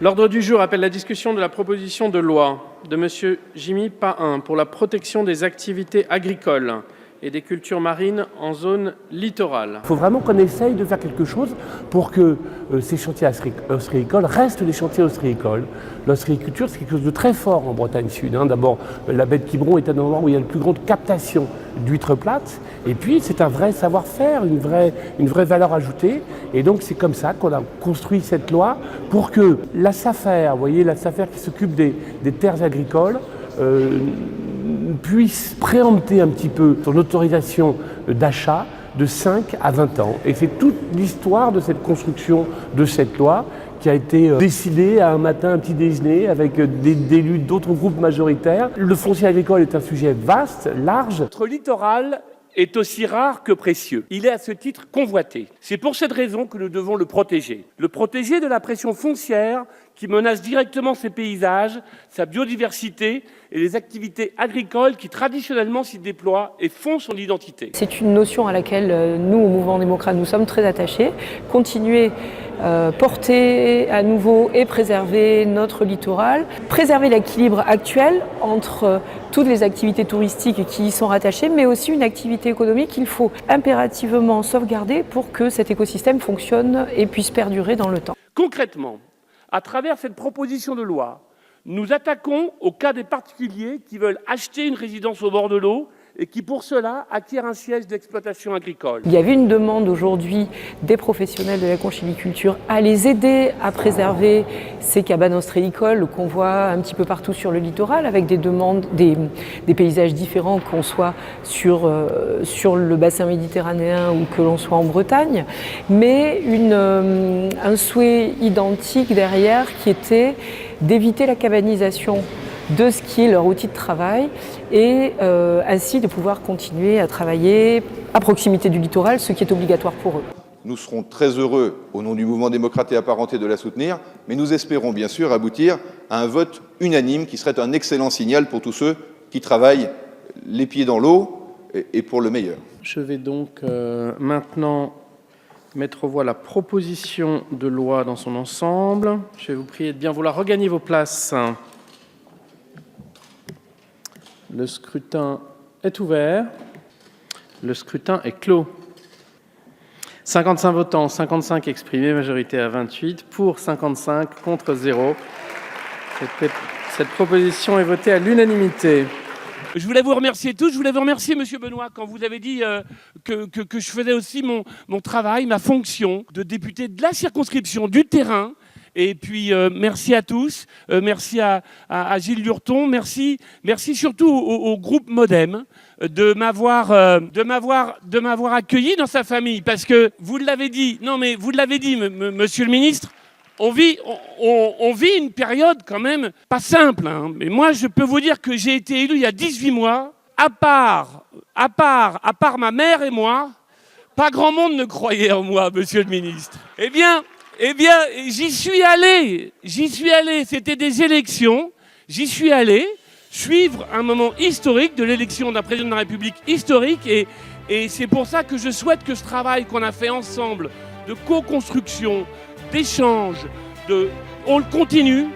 L'ordre du jour appelle la discussion de la proposition de loi de M. Jimmy Pahin pour la protection des activités agricoles et des cultures marines en zone littorale. Il faut vraiment qu'on essaye de faire quelque chose pour que ces chantiers ostréicoles restent des chantiers ostréicoles. L'ostréiculture, c'est quelque chose de très fort en Bretagne Sud. D'abord, la baie de Quiberon est un endroit où il y a une plus grande captation d'huîtres plates. Et puis, c'est un vrai savoir-faire, une vraie valeur ajoutée. Et donc, c'est comme ça qu'on a construit cette loi pour que la SAFER, vous voyez, la SAFER qui s'occupe des terres agricoles, puisse préempter un petit peu son autorisation d'achat de 5 à 20 ans. Et c'est toute l'histoire de cette construction de cette loi qui a été décidée à un matin, un petit déjeuner avec des élus d'autres groupes majoritaires. Le foncier agricole est un sujet vaste, large. Notre littoral est aussi rare que précieux. Il est à ce titre convoité. C'est pour cette raison que nous devons le protéger. Le protéger de la pression foncière qui menace directement ses paysages, sa biodiversité et les activités agricoles qui traditionnellement s'y déploient et font son identité. C'est une notion à laquelle nous, au Mouvement démocrate, nous sommes très attachés. Continuer, porter à nouveau et préserver notre littoral, préserver l'équilibre actuel entre toutes les activités touristiques qui y sont rattachées, mais aussi une activité économique qu'il faut impérativement sauvegarder pour que cet écosystème fonctionne et puisse perdurer dans le temps. Concrètement, à travers cette proposition de loi, nous attaquons au cas des particuliers qui veulent acheter une résidence au bord de l'eau et qui, pour cela, acquièrent un siège d'exploitation agricole. Il y avait une demande aujourd'hui des professionnels de la conchyliculture à les aider à préserver ces cabanes ostréicoles qu'on voit un petit peu partout sur le littoral, avec des demandes, des paysages différents, qu'on soit sur le bassin méditerranéen ou que l'on soit en Bretagne, mais un souhait identique derrière qui était d'éviter la cabanisation de ce qui est leur outil de travail et ainsi de pouvoir continuer à travailler à proximité du littoral, ce qui est obligatoire pour eux. Nous serons très heureux, au nom du mouvement démocrate et apparenté, de la soutenir, mais nous espérons bien sûr aboutir à un vote unanime qui serait un excellent signal pour tous ceux qui travaillent les pieds dans l'eau et pour le meilleur. Je vais donc maintenant mettre aux voix la proposition de loi dans son ensemble. Je vais vous prier de bien vouloir regagner vos places. Le scrutin est ouvert. Le scrutin est clos. 55 votants, 55 exprimés, majorité à 28, pour 55, contre 0. Cette proposition est votée à l'unanimité. Je voulais vous remercier tous. Je voulais vous remercier, Monsieur Benoît, quand vous avez dit que je faisais aussi mon travail, ma fonction de député de la circonscription du terrain. Et puis, merci à tous. Merci à Gilles Lurton. Merci surtout au groupe Modem de m'avoir accueilli dans sa famille. Parce que vous l'avez dit, Monsieur le ministre, on vit une période quand même pas simple. Mais moi, je peux vous dire que j'ai été élu il y a 18 mois. À part ma mère et moi, pas grand monde ne croyait en moi, Monsieur le ministre. Eh bien, j'y suis allé. C'était des élections. J'y suis allé suivre un moment historique de l'élection d'un président de la République historique. Et c'est pour ça que je souhaite que ce travail qu'on a fait ensemble de co-construction, d'échange, on le continue.